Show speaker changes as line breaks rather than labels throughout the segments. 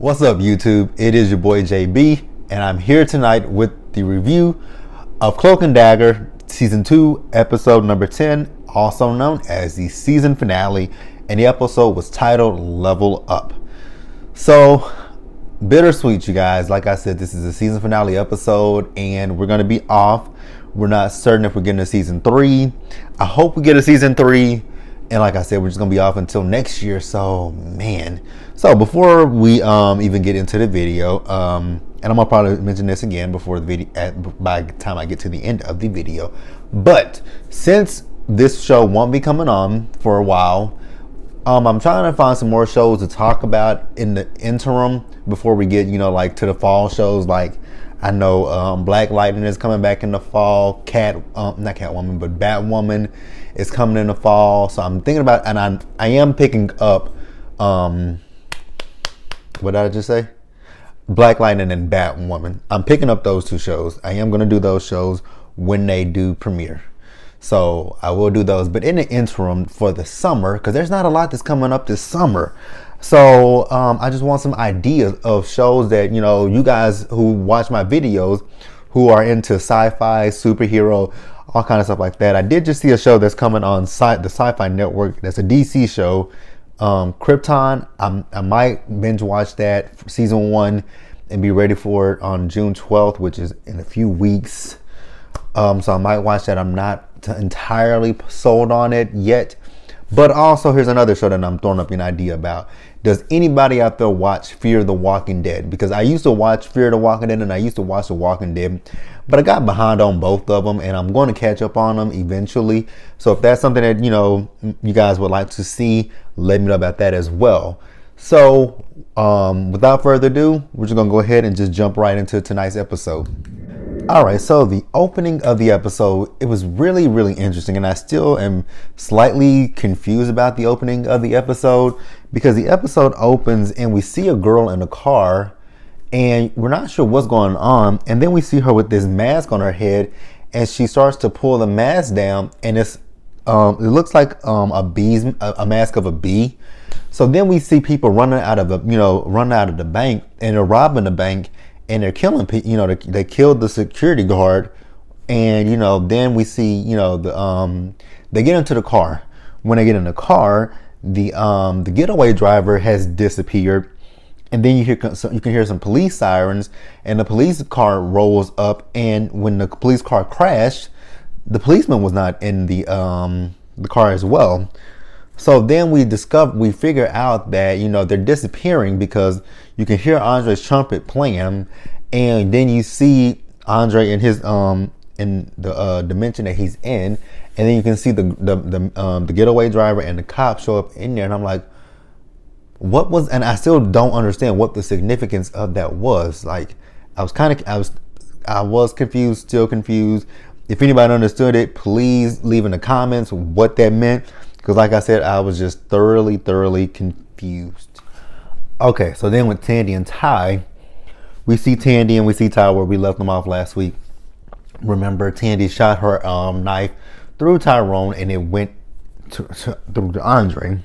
What's up, YouTube? It is your boy JB, and I'm here tonight with the review of Cloak and Dagger Season 2, Episode number 10, also known as the season finale, and the episode was titled Level Up. So, bittersweet, you guys. Like I said, this is a season finale episode, and we're going to be off. We're not certain if we're getting a Season 3. I hope we get a Season 3. And like I said, we're just going to be off until next year. So, man. So, before we even get into the video, and I'm going to probably mention this again before the video, by the time I get to the end of the video. But, since this show won't be coming on for a while, I'm trying to find some more shows to talk about in the interim before we get, like to the fall shows. Like, I know Black Lightning is coming back in the fall. Not Catwoman, but Batwoman is coming in the fall. So I'm thinking about, and I am picking up, what did I just say? Black Lightning and Batwoman. I'm picking up those two shows. I am going to do those shows when they do premiere. So I will do those. But in the interim for the summer, because there's not a lot that's coming up this summer. So I just want some ideas of shows that, you guys who watch my videos, who are into sci-fi, superhero, all kind of stuff like that. I did just see a show that's coming on the Sci-Fi Network. That's a DC show, Krypton. I might binge watch that for season 1 and be ready for it on June 12th, which is in a few weeks. So I might watch that. I'm not entirely sold on it yet. But also, here's another show that I'm throwing up an idea about. Does anybody out there watch Fear the Walking Dead? Because I used to watch Fear the Walking Dead and I used to watch The Walking Dead. But I got behind on both of them and I'm going to catch up on them eventually. So if that's something that, you guys would like to see, let me know about that as well. So without further ado, we're just going to go ahead and just jump right into tonight's episode. All right, so the opening of the episode, it was really, really interesting, and I still am slightly confused about the opening of the episode because the episode opens and we see a girl in a car and we're not sure what's going on, and then we see her with this mask on her head and she starts to pull the mask down and it looks like a mask of a bee. So then we see people running out of the bank, and they're robbing the bank. And they're killing people, they killed the security guard. And, then we see, they get into the car. When they get in the car, the getaway driver has disappeared. And then you can hear some police sirens, and the police car rolls up. And when the police car crashed, the policeman was not in the car as well. So then we figure out that, they're disappearing because you can hear Andre's trumpet playing, and then you see Andre in his in the dimension that he's in, and then you can see the getaway driver and the cop show up in there, and I'm like, and I still don't understand what the significance of that was. Like, I was confused, still confused. If anybody understood it, please leave in the comments what that meant. Because like I said, I was just thoroughly confused. Okay, so then with Tandy and Ty, we see Tandy and we see Ty where we left them off last week. Remember, Tandy shot her knife through Tyrone and it went through Andre.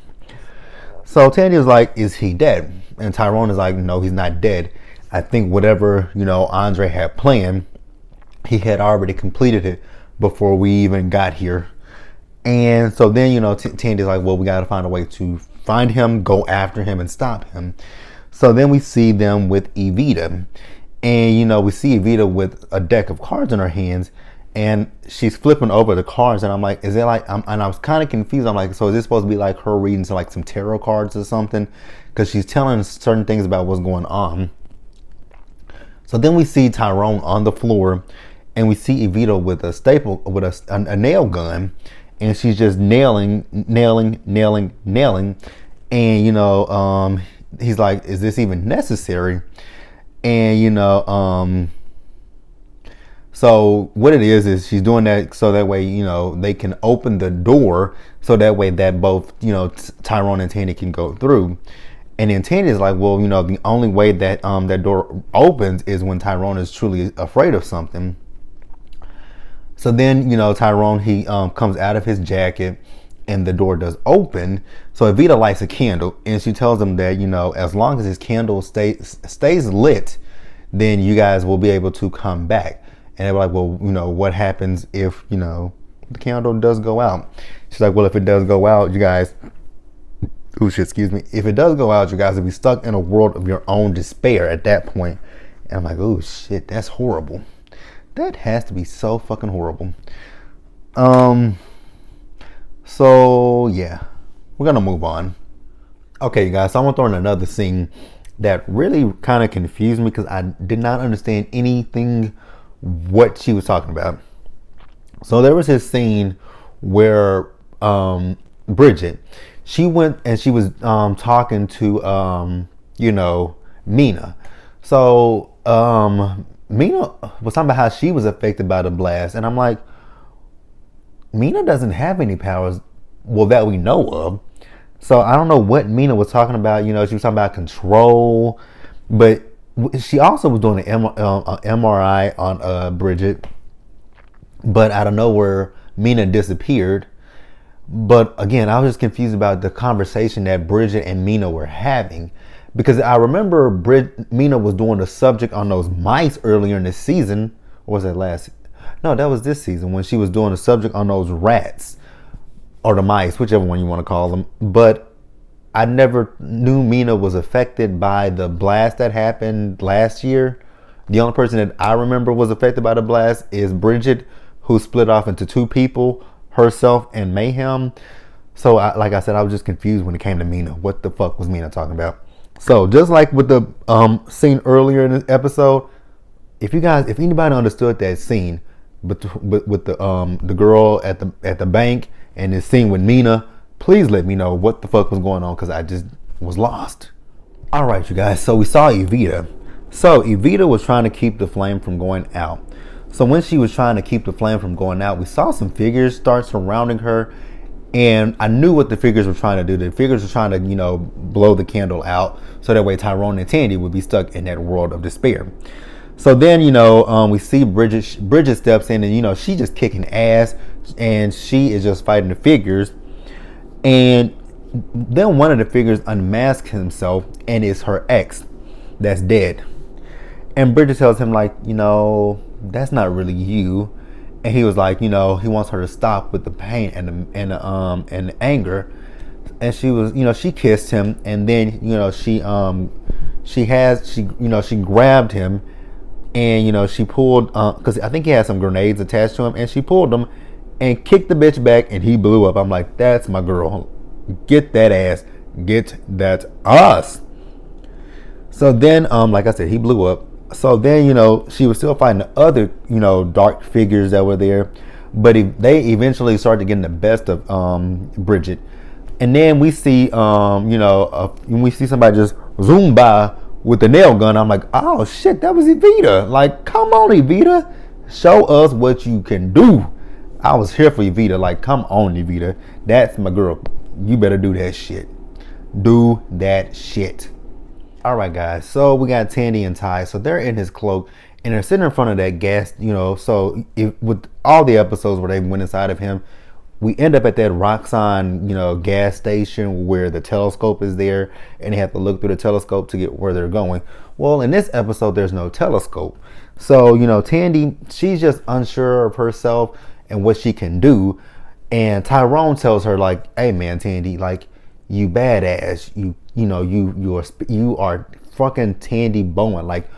So Tandy was like, is he dead? And Tyrone is like, no, he's not dead. I think whatever, Andre had planned, he had already completed it before we even got here. And so then, Tandy's like, well, we got to find a way to find him, go after him, and stop him. So then we see them with Evita. And, we see Evita with a deck of cards in her hands. And she's flipping over the cards. And I'm like, is it like, and I was kind of confused. I'm like, so is this supposed to be like her reading some tarot cards or something? Because she's telling certain things about what's going on. So then we see Tyrone on the floor. And we see Evita with a nail gun. And she's just nailing. And, he's like, is this even necessary? And, so what it is she's doing that so that way, they can open the door so that way that both, Tyrone and Tandy can go through. And then Tandy is like, well, the only way that that door opens is when Tyrone is truly afraid of something. So then, Tyrone, he comes out of his jacket and the door does open. So Evita lights a candle, and she tells him that, as long as his candle stays lit, then you guys will be able to come back. And they were like, well, what happens if, the candle does go out? She's like, well, if it does go out, you guys, if it does go out, you guys will be stuck in a world of your own despair at that point. And I'm like, oh shit, that's horrible. That has to be so fucking horrible. So yeah, we're gonna move on. Okay, you guys, so I'm gonna throw in another scene that really kind of confused me because I did not understand anything what she was talking about. So there was this scene where Bridget, she went and she was talking to Mina. So Mina was talking about how she was affected by the blast, and I'm like, Mina doesn't have any powers, well, that we know of. So I don't know what Mina was talking about. She was talking about control, but she also was doing an MRI on Bridget. But out of nowhere, Mina disappeared. But again, I was just confused about the conversation that Bridget and Mina were having, because I remember Mina was doing the subject on those mice earlier in this season. Or was that last? No, that was this season when she was doing the subject on those rats or the mice, whichever one you want to call them. But I never knew Mina was affected by the blast that happened last year. The only person that I remember was affected by the blast is Bridget, who split off into two people, herself and Mayhem. So like I said, I was just confused when it came to Mina. What the fuck was Mina talking about? So just like with the scene earlier in this episode, if anybody understood that scene, but with the girl at the bank and this scene with Mina, please let me know what the fuck was going on, because I just was lost. All right, you guys. So we saw Evita. So Evita was trying to keep the flame from going out. So when she was trying to keep the flame from going out, we saw some figures start surrounding her, and I knew what the figures were trying to do. The figures were trying to, blow the candle out, so that way Tyrone and Tandy would be stuck in that world of despair. So then, we see Bridget steps in, and, she just kicking ass, and she is just fighting the figures. And then one of the figures unmasks himself, and it's her ex that's dead. And Bridget tells him, like, that's not really you. And he was like, he wants her to stop with the pain and the anger. And she was, she kissed him, and then, she grabbed him. And, she pulled, because I think he had some grenades attached to him, and she pulled them and kicked the bitch back, and he blew up. I'm like, that's my girl. Get that ass. Get that ass. So then, like I said, he blew up. So then, she was still fighting the other, dark figures that were there. But they eventually started getting the best of Bridget. And then we see, we see somebody just zoom by with the nail gun. I'm like, oh shit, that was Evita. Like, come on, Evita, show us what you can do. I was here for Evita. Like, come on, Evita, that's my girl. You better do that shit. Do that shit. All right, guys. So we got Tandy and Ty. So they're in his cloak, and they're sitting in front of that gas. So with all the episodes where they went inside of him, we end up at that Roxxon, gas station where the telescope is there, and they have to look through the telescope to get where they're going. Well, in this episode, there's no telescope. So, Tandy, she's just unsure of herself and what she can do. And Tyrone tells her, like, hey, man, Tandy, like, you badass. You are fucking Tandy Bowen. Like,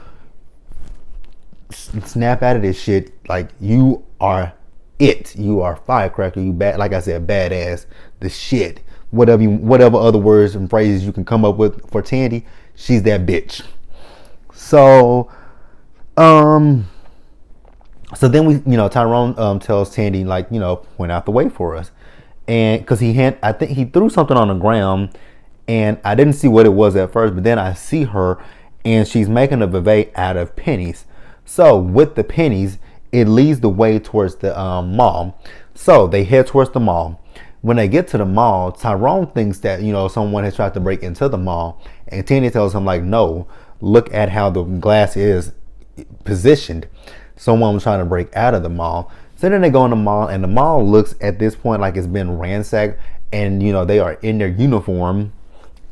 snap out of this shit. Like, you are it. You are firecracker. You like I said, badass. The shit. Whatever other words and phrases you can come up with for Tandy, she's that bitch. So then we, Tyrone tells Tandy, like, point out the way for us. And because I think he threw something on the ground, and I didn't see what it was at first, but then I see her, and she's making a bouquet out of pennies. So with the pennies, it leads the way towards the mall. So they head towards the mall. When they get to the mall, Tyrone thinks that, someone has tried to break into the mall. And Tandy tells him, like, no, look at how the glass is positioned. Someone was trying to break out of the mall. So then they go in the mall, and the mall looks at this point like it's been ransacked. and they are in their uniform.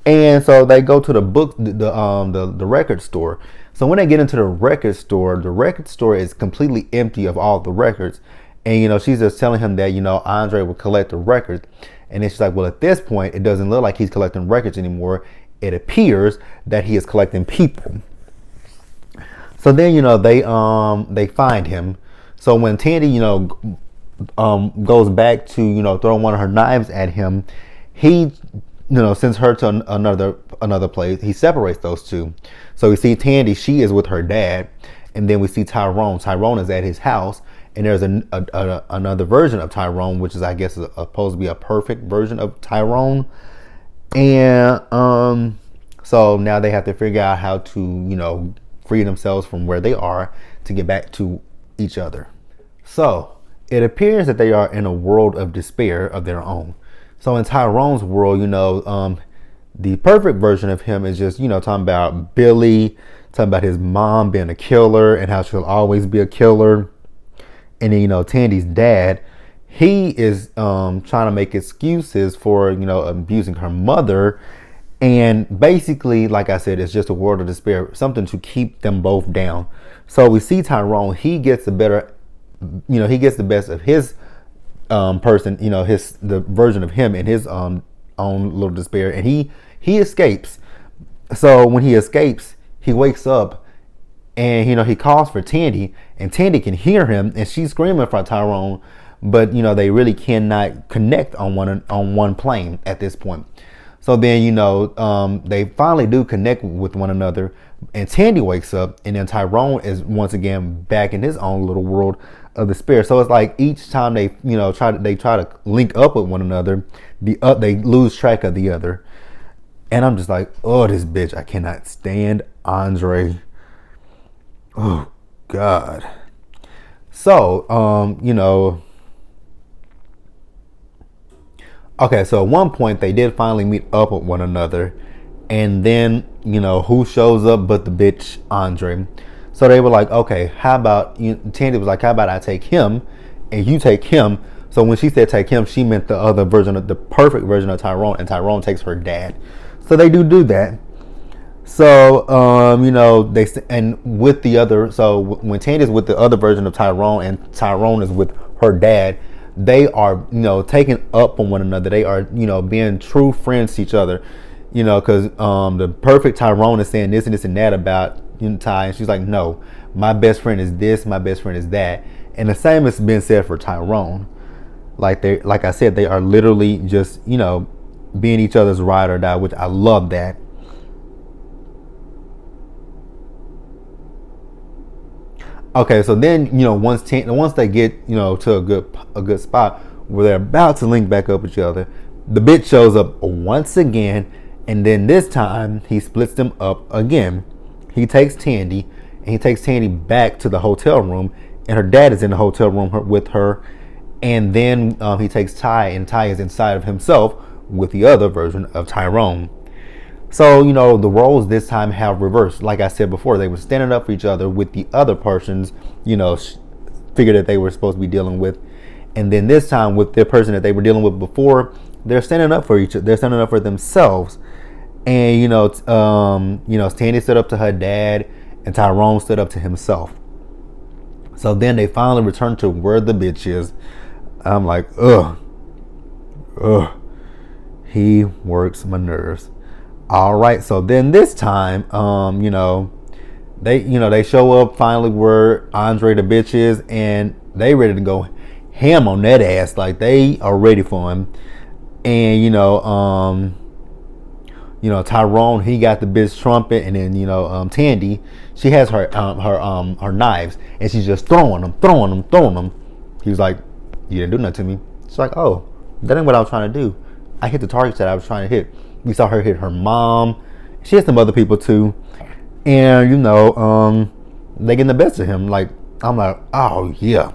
And so they go to the record store. So when they get into the record store is completely empty of all the records. And she's just telling him that Andre will collect the records. And then she's like, well, at this point, it doesn't look like he's collecting records anymore. It appears that he is collecting people. So then they find him. So when Tandy goes back to throw one of her knives at him, he sends her to another place. He separates those two. So we see Tandy, she is with her dad, and then we see Tyrone. Tyrone is at his house, and there's another version of Tyrone, which is, I guess, supposed to be a perfect version of Tyrone. And so now they have to figure out how to free themselves from where they are to get back to each other. So it appears that they are in a world of despair of their own. So in Tyrone's world, the perfect version of him is just, talking about Billy, talking about his mom being a killer and how she'll always be a killer. And then, Tandy's dad, he is trying to make excuses for, abusing her mother. And basically, like I said, it's just a world of despair, something to keep them both down. So we see Tyrone, he gets the best of his person, the version of him in his own little despair, and he escapes. So when he escapes, he wakes up, and he calls for Tandy, and Tandy can hear him, and she's screaming for Tyrone, but they really cannot connect on one plane at this point. So then they finally do connect with one another, and Tandy wakes up, and then Tyrone is once again back in his own little world of despair. So it's like each time they try to link up with one another, they lose track of the other. And I'm just like, oh, this bitch, I cannot stand Andre. Oh God. So okay, so at one point they did finally meet up with one another, and then who shows up but the bitch Andre. So they were like, okay, how about Tandy was like, how about I take him and you take him? So when she said take him, she meant the other version of the perfect version of Tyrone, and Tyrone takes her dad. So they do that. So they and with the other. So when Tandy's with the other version of Tyrone and Tyrone is with her dad, they are taking up on one another. They are being true friends to each other. Because the perfect Tyrone is saying this and this and that about Ty, and she's like, no, my best friend is this, my best friend is that. And the same has been said for Tyrone. Like I said, they are literally just being each other's ride or die, which I love that. Okay, so then once they get to a good spot where they're about to link back up with each other, the bitch shows up once again, and then this time he splits them up again. He takes Tandy back to the hotel room, and her dad is in the hotel room with her. And then he takes Ty, and Ty is inside of himself with the other version of Tyrone. So the roles this time have reversed. Like I said before, they were standing up for each other with the other persons figure that they were supposed to be dealing with, and then this time with the person that they were dealing with before, they're standing up for each other. They're standing up for themselves. And Tandy stood up to her dad, and Tyrone stood up to himself. So then they finally return to where the bitch is. I'm like, ugh, he works my nerves. All right, so then this time, they show up finally where Andre the bitch is, and they ready to go ham on that ass. Like they are ready for him. And Tyrone, he got the bitch trumpet, and then Tandy, she has her knives, and she's just throwing them. He was like, you didn't do nothing to me. She's like, oh, that ain't what I was trying to do. I hit the targets that I was trying to hit. We saw her hit her mom. She hit some other people too, and they getting the best of him. Like I'm like, oh yeah,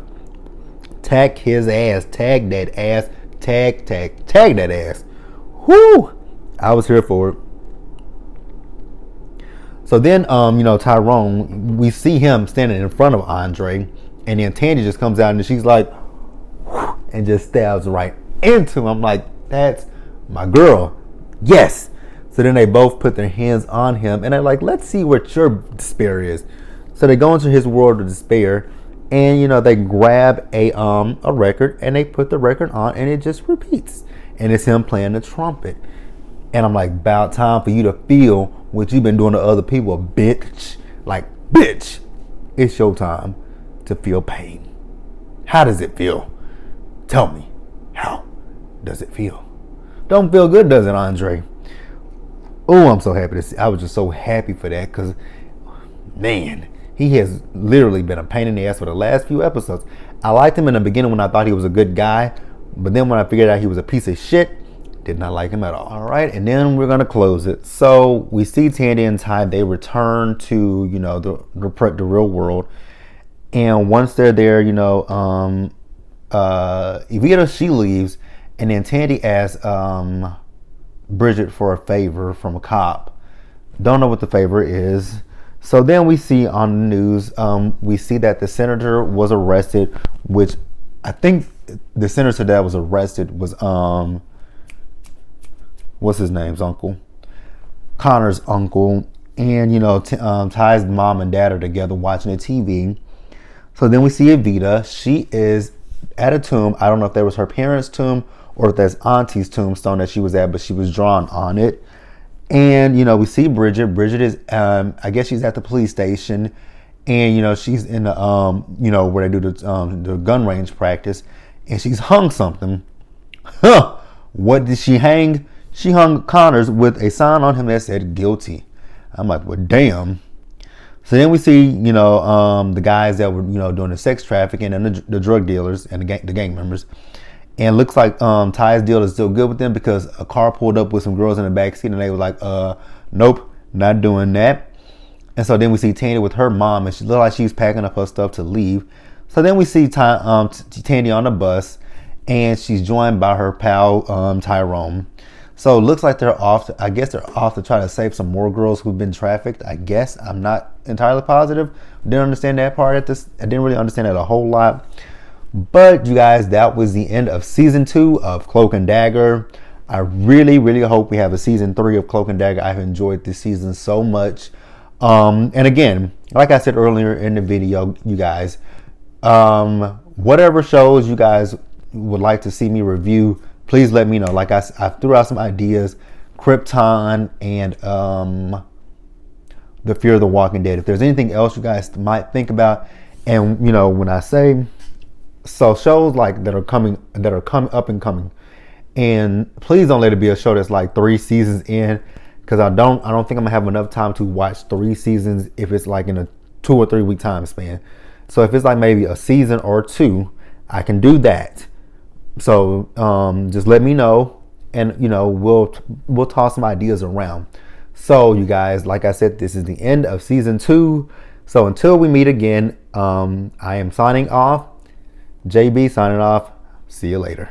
tag his ass, tag that ass, tag that ass. Whoo! I was here for it. So then, Tyrone, we see him standing in front of Andre, and then Tandy just comes out and she's like, and just stabs right into him. I'm like, that's my girl. Yes. So then they both put their hands on him and they're like, let's see what your despair is. So they go into his world of despair and, you know, they grab a record and they put the record on and it just repeats. And it's him playing the trumpet. And I'm like, about time for you to feel what you've been doing to other people, bitch. Like, bitch, it's your time to feel pain. How does it feel? Tell me, how does it feel? Don't feel good, does it, Andre? Oh, I'm so happy to see. I was just so happy for that because, man, he has literally been a pain in the ass for the last few episodes. I liked him in the beginning when I thought he was a good guy, but then when I figured out he was a piece of shit, did not like him at all. All right, and then we're gonna close it. So we see Tandy and Ty. They return to, you know, the real world, and once they're there, you know, Evita, she leaves, and then Tandy asks Bridget for a favor from a cop. Don't know what the favor is. So then we see on the news, we see that the senator was arrested, which I think the senator that was arrested was what's his name's uncle, Connor's uncle, and you know, Ty's mom and dad are together watching the TV. So then we see Evita. She is at a tomb. I don't know if that was her parents' tomb or if that's Auntie's tombstone that she was at, but she was drawn on it. And you know, we see Bridget. Bridget is, I guess she's at the police station, and you know, she's in the, you know, where they do the gun range practice, and she's hung something. Huh? What did she hang? She hung Connors with a sign on him that said guilty. I'm like, well, damn. So then we see, you know, the guys that were, you know, doing the sex trafficking and the drug dealers and the gang members. And it looks like Ty's deal is still good with them because a car pulled up with some girls in the backseat and they were like, nope, not doing that. And so then we see Tandy with her mom and she looked like she's packing up her stuff to leave. So then we see Tandy on the bus and she's joined by her pal Tyrone. So it looks like they're off. I guess they're off to try to save some more girls who've been trafficked. I guess I'm not entirely positive. Didn't understand that part at this. I didn't really understand it a whole lot. But you guys, that was the end of season 2 of Cloak and Dagger. I really, really hope we have a season 3 of Cloak and Dagger. I've enjoyed this season so much. And again, like I said earlier in the video, you guys, whatever shows you guys would like to see me review, please let me know. Like I threw out some ideas, Krypton and The Fear of the Walking Dead. If there's anything else you guys might think about, and you know, when I say so, shows like that are coming up and coming, and please don't let it be a show that's like 3 seasons in, because I don't think I'm gonna have enough time to watch 3 seasons if it's like in a 2 or 3 week time span. So if it's like maybe a season or 2, I can do that. So just let me know, and you know, we'll toss some ideas around. So you guys, like I said, this is the end of season 2. So until we meet again, I am signing off. JB signing off. See you later.